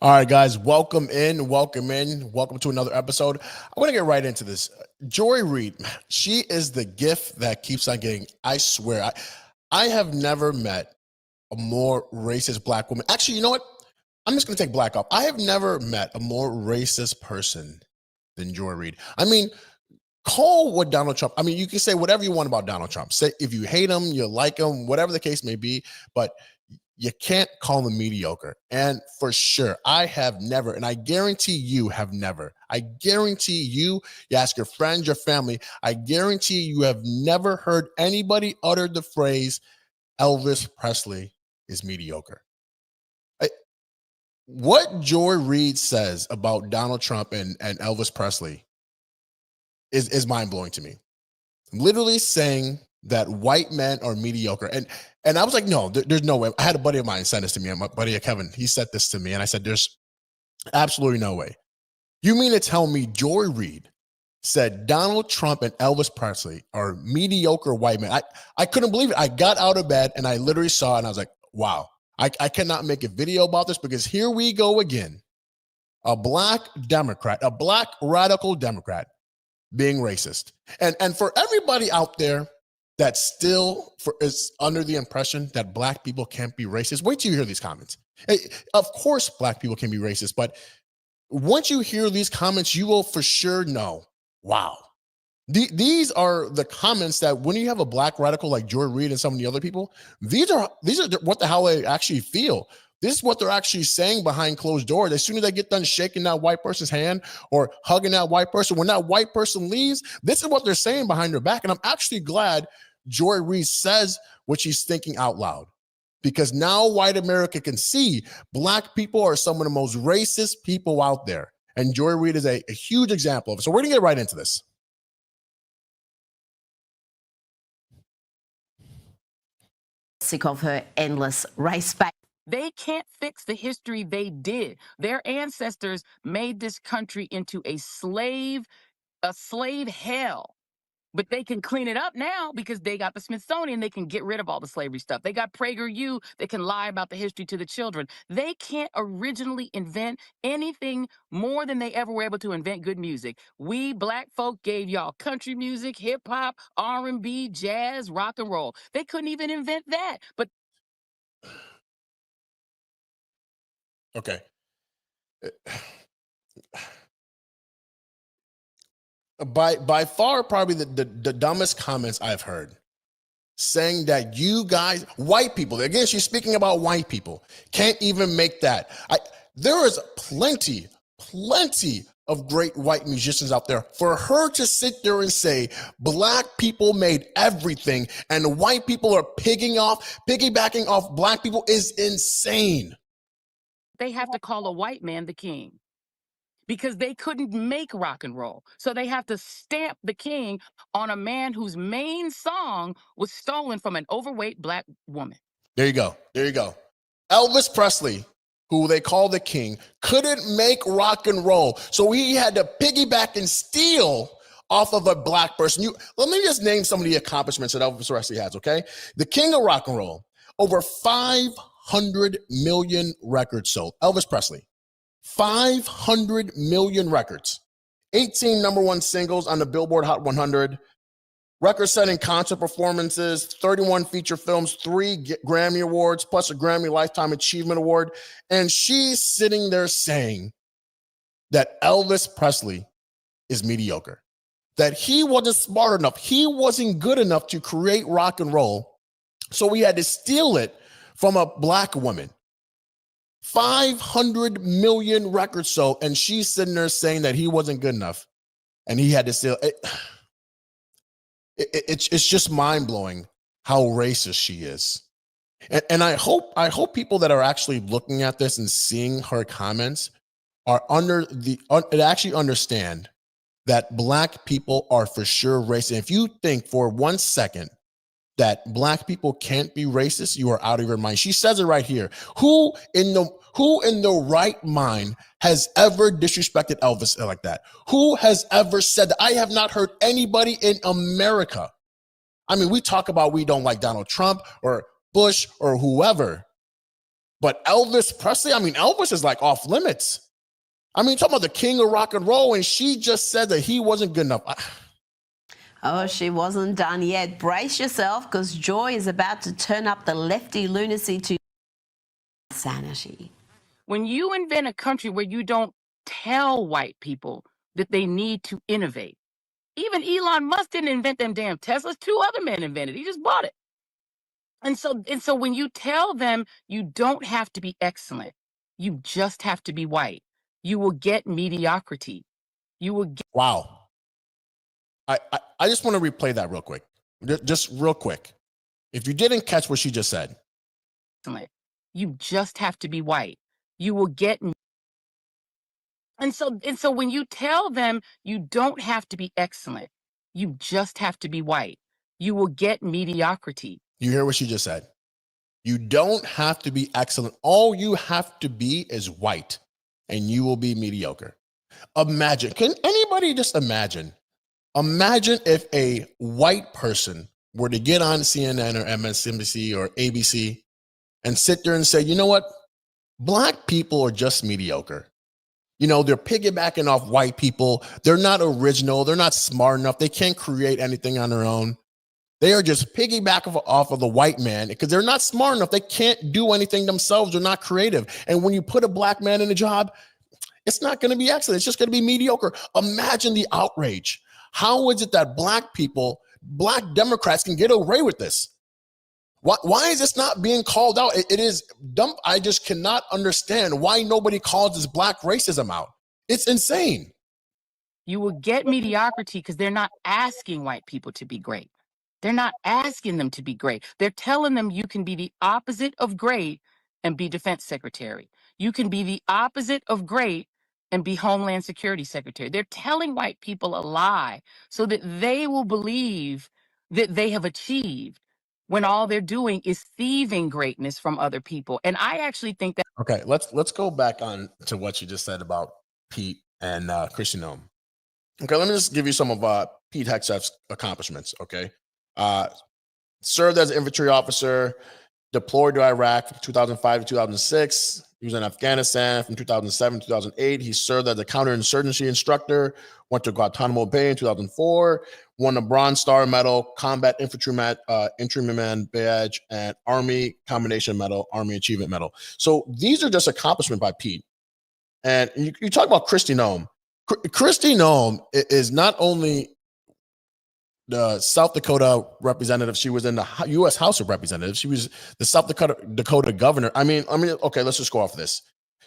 All right, guys, welcome in, welcome to another episode. I want to get right into this. Joy Reid, she is the gift that keeps on getting. I swear, I have never met a more racist black woman. Actually, you know what? I'm just going to take black off. I have never met a more racist person than Joy Reid. I mean, call what Donald Trump. I mean, you can say whatever you want about Donald Trump. Say if you hate him, you like him, whatever the case may be, but you can't call him mediocre. And for sure, I have never, and I guarantee you have never. I guarantee you ask your friends, your family, I guarantee you have never heard anybody utter the phrase Elvis Presley is mediocre. What Joy Reid says about Donald Trump and Elvis Presley is mind blowing to me. Literally saying that white men are mediocre. And I was like, no, there's no way. I had a buddy of mine send this to me. My buddy Kevin, he said this to me. And I said, there's absolutely no way. You mean to tell me Joy Reid said Donald Trump and Elvis Presley are mediocre white men? I couldn't believe it. I got out of bed and I literally saw it and I was like, wow, I cannot make a video about this because here we go again. A black Democrat, a black radical Democrat being racist. And for everybody out there that still is under the impression that black people can't be racist, wait till you hear these comments. Of course, black people can be racist, but once you hear these comments, you will for sure know, wow. These are the comments that when you have a black radical like Joy Reid and some of the other people, these are what the hell they actually feel. This is what they're actually saying behind closed doors. As soon as they get done shaking that white person's hand or hugging that white person, when that white person leaves, this is what they're saying behind their back. And I'm actually glad Joy Reid says what she's thinking out loud, because now white America can see black people are some of the most racist people out there. And Joy Reid is a huge example of it. So we're going to get right into this. Sick of her endless race bait. They can't fix the history they did. Their ancestors made this country into a slave hell. But they can clean it up now because they got the Smithsonian. They can get rid of all the slavery stuff. They got PragerU. They can lie about the history to the children. They can't originally invent anything more than they ever were able to invent good music. We black folk gave y'all country music, hip hop, R&B, jazz, rock and roll. They couldn't even invent that. But Okay. By far, probably the dumbest comments I've heard, saying that you guys, white people, again, she's speaking about white people, can't even make that. There is plenty of great white musicians out there. For her to sit there and say black people made everything and white people are piggybacking off black people is insane. they have to call a white man the king because they couldn't make rock and roll. So they have to stamp the king on a man whose main song was stolen from an overweight black woman. There you go. Elvis Presley, who they call the king, couldn't make rock and roll. So he had to piggyback and steal off of a black person. Let me just name some of the accomplishments that Elvis Presley has, okay? The king of rock and roll, over 500 million records sold. Elvis Presley, 500 million records, 18 number one singles on the Billboard Hot 100, record-setting concert performances, 31 feature films, 3 Grammy Awards, plus a Grammy Lifetime Achievement Award. And she's sitting there saying that Elvis Presley is mediocre, that he wasn't smart enough, he wasn't good enough to create rock and roll, so we had to steal it from a black woman. 500 million records sold, and she's sitting there saying that he wasn't good enough and he had to steal it. It's just mind-blowing how racist she is. And I hope people that are actually looking at this and seeing her comments are actually understand that black people are for sure racist. If you think for 1 second that black people can't be racist, you are out of your mind. She says it right here. Who in the right mind has ever disrespected Elvis like that? Who has ever said that? I have not heard anybody in America. I mean, we talk about we don't like Donald Trump or Bush or whoever. But Elvis Presley, I mean, Elvis is like off limits. I mean, talking about the king of rock and roll, and she just said that he wasn't good enough. Oh, she wasn't done yet. Brace yourself, because Joy is about to turn up the lefty lunacy to sanity. When you invent a country where you don't tell white people that they need to innovate, even Elon Musk didn't invent them damn Teslas. 2 other men invented it. He just bought it. And so when you tell them you don't have to be excellent, you just have to be white, you will get mediocrity. You will get Wow. I just want to replay that real quick. Just real quick. If you didn't catch what she just said. excellent. You just have to be white. You will get. And so when you tell them you don't have to be excellent, you just have to be white, you will get mediocrity. You hear what she just said? You don't have to be excellent. All you have to be is white, and you will be mediocre. Imagine. Can anybody just imagine? Imagine if a white person were to get on CNN or MSNBC or ABC and sit there and say, you know what? Black people are just mediocre. You know, they're piggybacking off white people. They're not original. They're not smart enough. They can't create anything on their own. They are just piggybacking off of the white man because they're not smart enough. They can't do anything themselves. They're not creative. And when you put a black man in a job, it's not going to be excellent. It's just going to be mediocre. Imagine the outrage. How is it that black people, black Democrats can get away with this? Why is this not being called out? It is dumb. I just cannot understand why nobody calls this black racism out. It's insane. You will get mediocrity because they're not asking white people to be great. They're not asking them to be great. They're telling them you can be the opposite of great and be defense secretary. You can be the opposite of great and be Homeland Security Secretary. They're telling white people a lie so that they will believe that they have achieved when all they're doing is thieving greatness from other people. And I actually think that. Okay, let's go back on to what you just said about Pete and Kristi Noem. Okay, let me just give you some of Pete Hegseth's accomplishments. Okay, served as an infantry officer, deployed to Iraq from 2005 to 2006. He was in Afghanistan from 2007 to 2008. He served as a counterinsurgency instructor, went to Guantanamo Bay in 2004, won a Bronze Star Medal, Combat Infantryman Badge, and Army Combination Medal, Army Achievement Medal. So these are just accomplishments by Pete. And you talk about Kristi Noem. Kristi Noem is not only the South Dakota representative. She was in the U.S. House of Representatives. She was the South Dakota governor. I mean, okay, let's just go off this.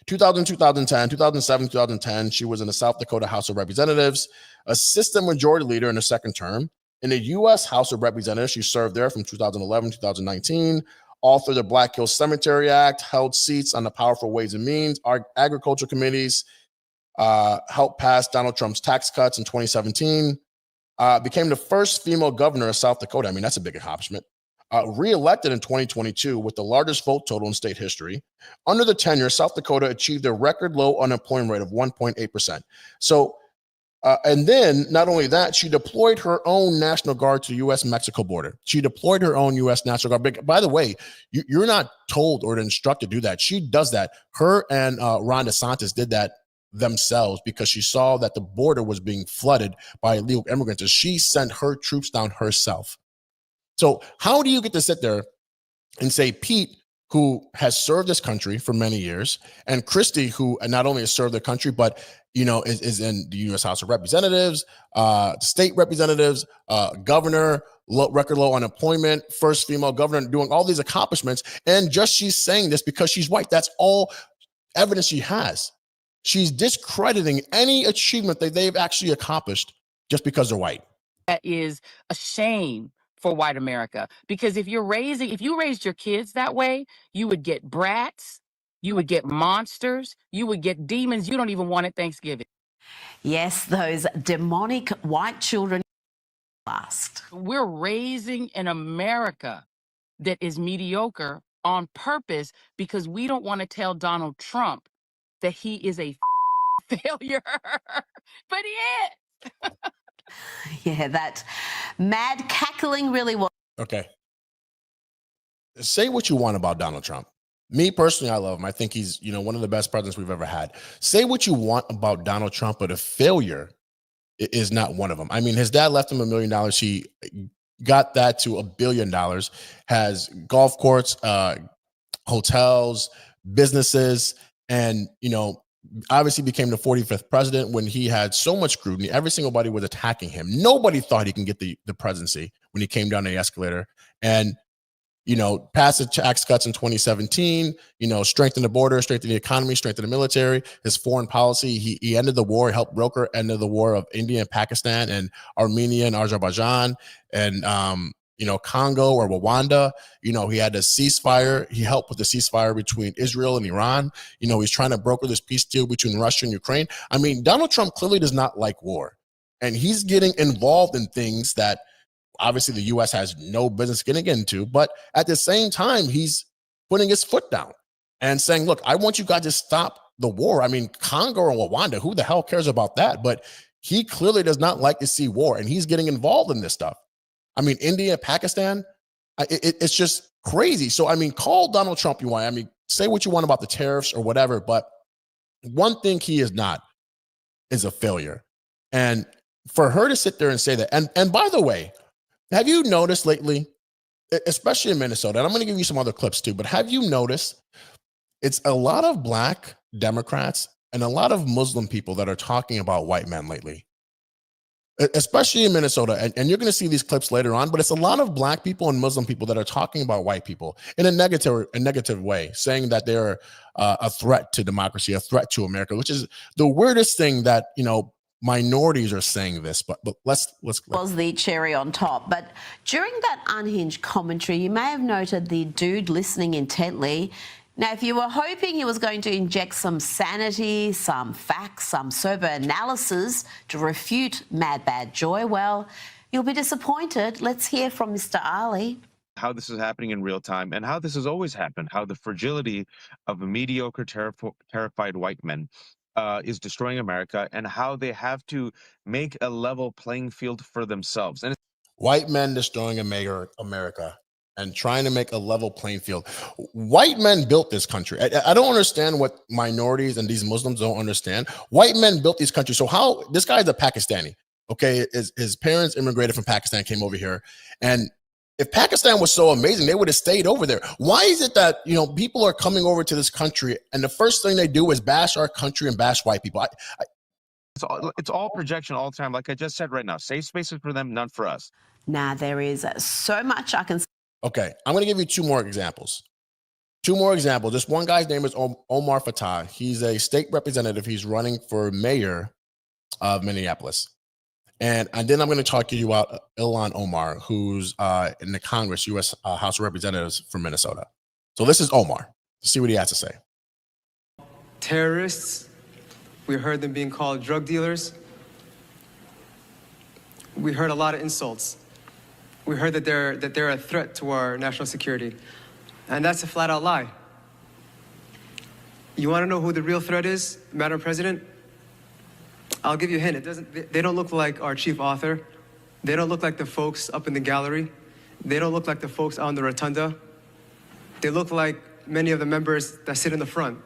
2000, 2010, 2007, 2010, she was in the South Dakota House of Representatives, assistant majority leader in her second term. In the U.S. House of Representatives, she served there from 2011 to 2019, authored the Black Hills Cemetery Act, held seats on the Powerful Ways and Means, agriculture committees, helped pass Donald Trump's tax cuts in 2017, became the first female governor of South Dakota. I mean, that's a big accomplishment. Re-elected in 2022 with the largest vote total in state history. Under the tenure, South Dakota achieved a record low unemployment rate of 1.8%. So, and then not only that, she deployed her own National Guard to the U.S.-Mexico border. She deployed her own U.S. National Guard. By the way, you're not told or instructed to do that. She does that. Her and Ron DeSantis did that themselves because she saw that the border was being flooded by illegal immigrants. And she sent her troops down herself. So how do you get to sit there and say Pete, who has served this country for many years, and Kristi, who not only has served the country, but is in the U.S. House of Representatives, state representatives, governor, record low unemployment, first female governor, doing all these accomplishments, and just she's saying this because she's white. That's all evidence she has. She's discrediting any achievement that they've actually accomplished just because they're white. That is a shame for white America, because if you raised your kids that way, you would get brats, you would get monsters, you would get demons you don't even want at Thanksgiving. Yes, those demonic white children last. We're raising an America that is mediocre on purpose because we don't want to tell Donald Trump that he is a failure, but he is. Yeah, that mad cackling really was. Okay. Say what you want about Donald Trump. Me personally, I love him. I think he's, one of the best presidents we've ever had. Say what you want about Donald Trump, but a failure is not one of them. I mean, his dad left him $1 million. He got that to $1 billion, has golf courts, hotels, businesses, and, obviously became the 45th president when he had so much scrutiny. Every single body was attacking him. Nobody thought he can get the presidency when he came down the escalator. And passed the tax cuts in 2017, strengthen the border, strengthen the economy, strengthen the military, his foreign policy. He ended the war, helped broker ended the war of India and Pakistan and Armenia and Azerbaijan and, Congo or Rwanda. He had a ceasefire. He helped with the ceasefire between Israel and Iran. He's trying to broker this peace deal between Russia and Ukraine. I mean, Donald Trump clearly does not like war, and he's getting involved in things that obviously the U.S. has no business getting into, but at the same time, he's putting his foot down and saying, look, I want you guys to stop the war. I mean, Congo or Rwanda, who the hell cares about that? But he clearly does not like to see war, and he's getting involved in this stuff. I mean, India, Pakistan, it's just crazy. So, I mean, call Donald Trump you want. I mean, say what you want about the tariffs or whatever, but one thing he is not is a failure. And for her to sit there and say that, and by the way, have you noticed lately, especially in Minnesota, and I'm going to give you some other clips too, but have you noticed it's a lot of Black Democrats and a lot of Muslim people that are talking about white men lately, especially in Minnesota. And you're going to see these clips later on, but it's a lot of Black people and Muslim people that are talking about white people in a negative way, saying that they're a threat to democracy, a threat to America, which is the weirdest thing that, minorities are saying this, but let's was the cherry on top. But during that unhinged commentary, you may have noted the dude listening intently. Now, if you were hoping he was going to inject some sanity, some facts, some sober analysis to refute Mad Bad Joy, well, you'll be disappointed. Let's hear from Mr. Ali. How this is happening in real time and how this has always happened, how the fragility of a mediocre, terrified white men is destroying America, and how they have to make a level playing field for themselves. And white men destroying America and trying to make a level playing field. White men built this country. I don't understand what minorities and these Muslims don't understand. White men built these countries. So how this guy is a Pakistani, okay? His parents immigrated from Pakistan, came over here, and if Pakistan was so amazing, they would have stayed over there. Why is it that, people are coming over to this country and the first thing they do is bash our country and bash white people? It's all projection all the time. Like I just said right now, safe spaces for them, none for us. Now, there is so much I can... Okay, I'm going to give you two more examples. This one guy's name is Omar Fatah. He's a state representative. He's running for mayor of Minneapolis. And then I'm going to talk to you about Ilhan Omar, who's in the Congress, U.S. House of Representatives from Minnesota. So this is Omar. Let's see what he has to say. Terrorists. We heard them being called drug dealers. We heard a lot of insults. We heard that they're a threat to our national security. And that's a flat-out lie. You want to know who the real threat is, Madam President? I'll give you a hint. They don't look like our chief author. They don't look like the folks up in the gallery. They don't look like the folks on the rotunda. They look like many of the members that sit in the front.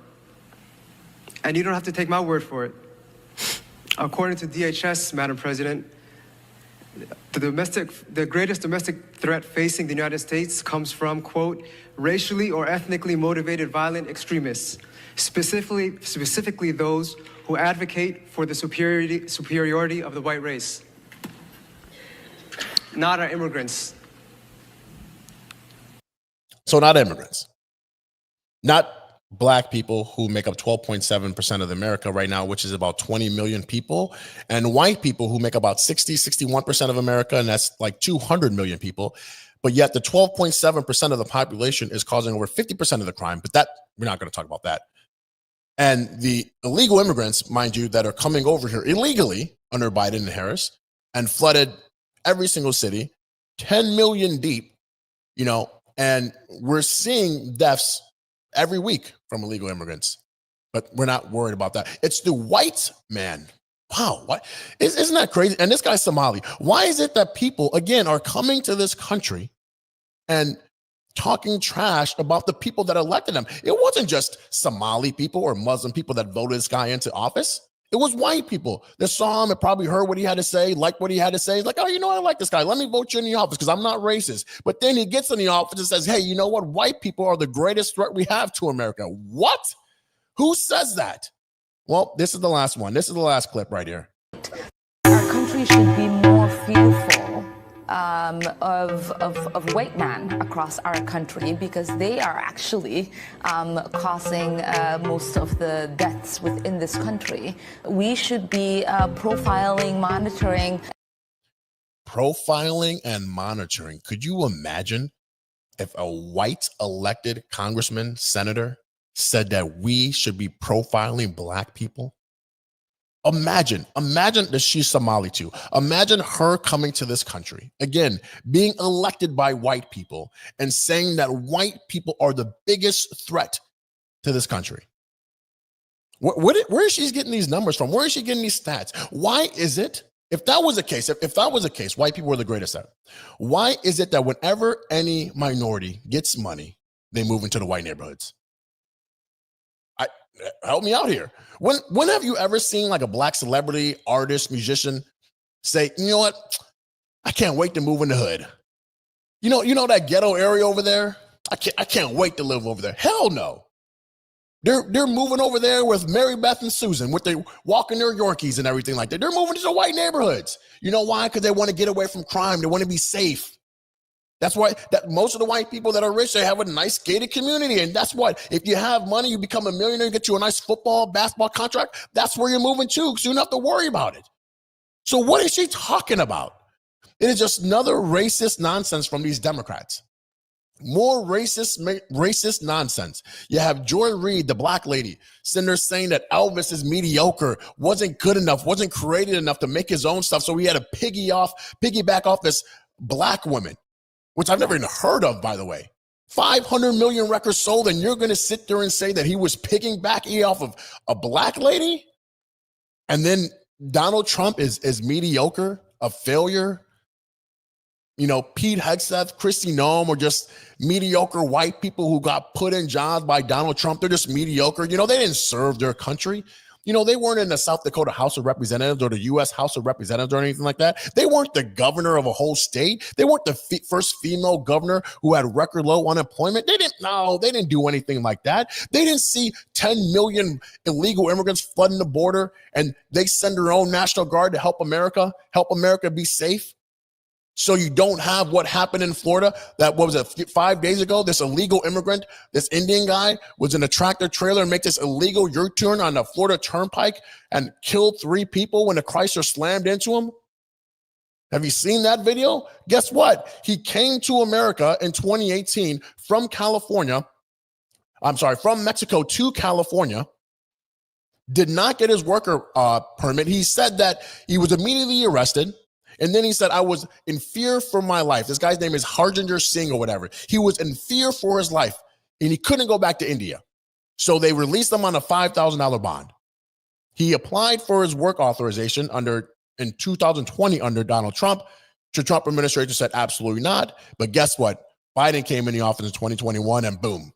And you don't have to take my word for it. According to DHS, Madam President, the greatest domestic threat facing the United States comes from, quote, racially or ethnically motivated violent extremists, specifically those who advocate for the superiority of the white race, not our immigrants. So not immigrants, not Black people who make up 12.7% of America right now, which is about 20 million people, and white people who make about 61% of America, and that's like 200 million people. But yet the 12.7% of the population is causing over 50% of the crime. But that, we're not going to talk about that. And the illegal immigrants, mind you, that are coming over here illegally under Biden and Harris and flooded every single city, 10 million deep, and we're seeing deaths every week from illegal immigrants, but we're not worried about that. It's the white man. Wow. What? Isn't that crazy? And this guy's Somali. Why is it that people, again, are coming to this country and talking trash about the people that elected him. It wasn't just Somali people or Muslim people that voted this guy into office. It was white people that saw him and probably heard what he had to say, liked what he had to say. It's like, oh, you know, I like this guy. Let me vote you in the office because I'm not racist. But then he gets in the office and says, hey, you know what? White people are the greatest threat we have to America. What? Who says that? Well, this is the last one. This is the last clip right here. Our country should be more fearful of white men across our country because they are actually causing most of the deaths within this country. We should be profiling, monitoring. Profiling and monitoring. Could you imagine if a white elected congressman, senator said that we should be profiling black people? Imagine that she's Somali too. Imagine her coming to this country, again, being elected by white people and saying that white people are the biggest threat to this country. Where is she getting these numbers from? Where is she getting these stats? Why is it, if that was the case, white people were the greatest threat, why is it that whenever any minority gets money, they move into the white neighborhoods? Help me out here. When have you ever seen like a black celebrity, artist, musician say, you know what? I can't wait to move in the hood. You know that ghetto area over there? I can't wait to live over there. Hell no. They're moving over there with Mary Beth and Susan, with they walking their Yorkies and everything like that. They're moving to the white neighborhoods. You know why? Because they want to get away from crime. They want to be safe. That's why that most of the white people that are rich, they have a nice gated community. And that's what, if you have money, you become a millionaire, you get you a nice football, basketball contract. That's where you're moving to, because you don't have to worry about it. So what is she talking about? It is just another racist nonsense from these Democrats. More racist nonsense. You have Joy Reid, the black lady, sitting there saying that Elvis is mediocre, wasn't good enough, wasn't creative enough to make his own stuff. So he had to piggyback off this black woman, which I've never even heard of, by the way. 500 million records sold, and you're going to sit there and say that he was piggybacking off of a black lady? And then Donald Trump is mediocre, a failure? You know, Pete Hegseth, Kristi Noem are just mediocre white people who got put in jobs by Donald Trump. They're just mediocre. You know, they didn't serve their country. You know, they weren't in the South Dakota House of Representatives or the U.S. House of Representatives or anything like that. They weren't the governor of a whole state. They weren't the first female governor who had record low unemployment. They didn't do anything like that. They didn't see 10 million illegal immigrants flooding the border and they send their own National Guard to help America be safe. So you don't have what happened in Florida. That, what was it, 5 days ago? This illegal immigrant, this Indian guy, was in a tractor trailer and make this illegal U-turn on the Florida Turnpike and killed 3 people when the Chrysler slammed into him. Have you seen that video? Guess what? He came to America in 2018 from Mexico to California, did not get his worker permit. He said that he was immediately arrested. And then he said, I was in fear for my life. This guy's name is Harjinder Singh or whatever. He was in fear for his life and he couldn't go back to India. So they released him on a $5,000 bond. He applied for his work authorization in 2020 under Donald Trump. The Trump administration said absolutely not. But guess what? Biden came in the office in 2021 and boom,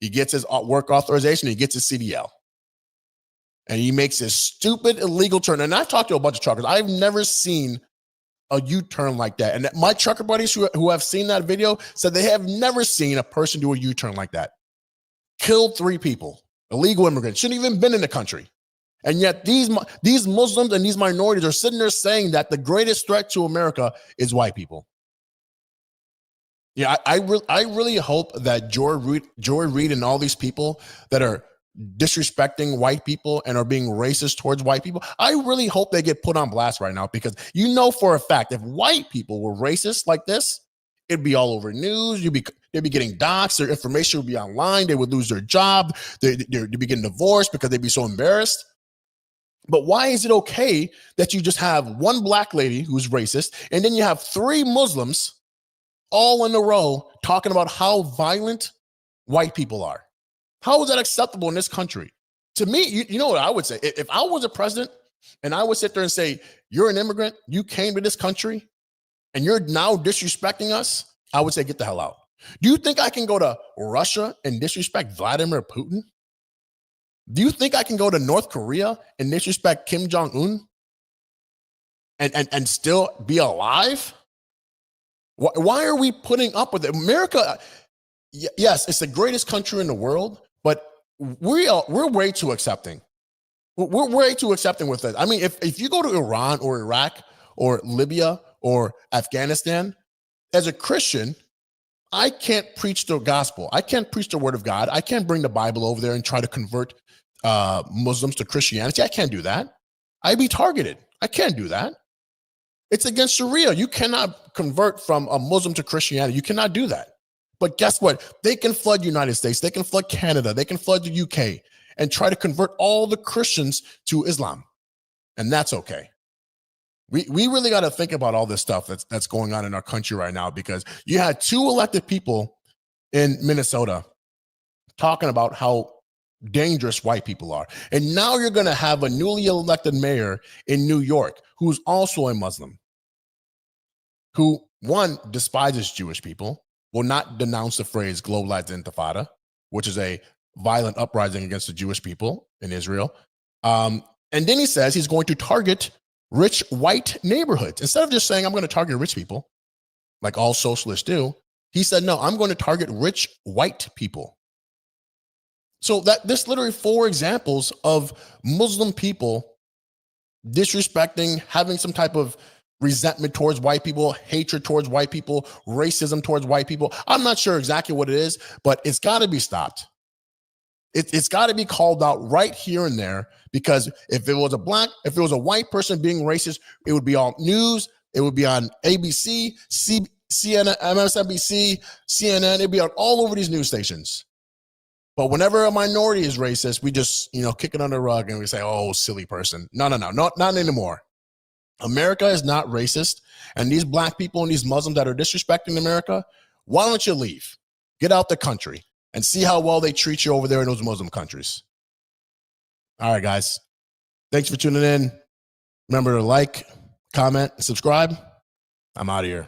he gets his work authorization. He gets his CDL. And he makes his stupid illegal turn. And I've talked to a bunch of truckers. I've never seen a U-turn like that. And my trucker buddies who have seen that video said they have never seen a person do a U-turn like that. Killed 3 people, illegal immigrants, shouldn't even been in the country. And yet these Muslims and these minorities are sitting there saying that the greatest threat to America is white people. Yeah, I really hope that Joy Reid and all these people that are disrespecting white people and are being racist towards white people, I really hope they get put on blast right now, because you know for a fact if white people were racist like this, it'd be all over news. They'd be getting doxxed. Their information would be online. They would lose their job. They'd be getting divorced because they'd be so embarrassed. But why is it okay that you just have one black lady who's racist and then you have 3 Muslims all in a row talking about how violent white people are? How is that acceptable in this country? To me, you know what I would say? If I was a president and I would sit there and say, you're an immigrant, you came to this country, and you're now disrespecting us, I would say, get the hell out. Do you think I can go to Russia and disrespect Vladimir Putin? Do you think I can go to North Korea and disrespect Kim Jong-un and still be alive? Why are we putting up with it? America, yes, it's the greatest country in the world, but we're way too accepting. We're way too accepting with it. I mean, if you go to Iran or Iraq or Libya or Afghanistan, as a Christian, I can't preach the gospel. I can't preach the word of God. I can't bring the Bible over there and try to convert Muslims to Christianity. I can't do that. I'd be targeted. I can't do that. It's against Sharia. You cannot convert from a Muslim to Christianity. You cannot do that. But guess what? They can flood the United States. They can flood Canada. They can flood the UK and try to convert all the Christians to Islam. And that's okay. We really got to think about all this stuff that's going on in our country right now, because you had 2 elected people in Minnesota talking about how dangerous white people are. And now you're going to have a newly elected mayor in New York who's also a Muslim, who, one, despises Jewish people, will not denounce the phrase globalized intifada, which is a violent uprising against the Jewish people in Israel. And then he says he's going to target rich white neighborhoods. Instead of just saying, I'm going to target rich people, like all socialists do, he said, no, I'm going to target rich white people. So this literally 4 examples of Muslim people disrespecting, having some type of resentment towards white people, hatred towards white people, racism towards white people. I'm not sure exactly what it is, but it's got to be stopped. It's got to be called out right here and there, because if it was a white person being racist, it would be all news. It would be on ABC, CNN, MSNBC, CNN. It'd be on all over these news stations. But whenever a minority is racist, we just, kick it under the rug and we say, oh, silly person. No, not anymore. America is not racist. And these black people and these Muslims that are disrespecting America, why don't you leave? Get out the country and see how well they treat you over there in those Muslim countries. All right, guys. Thanks for tuning in. Remember to like, comment, and subscribe. I'm out of here.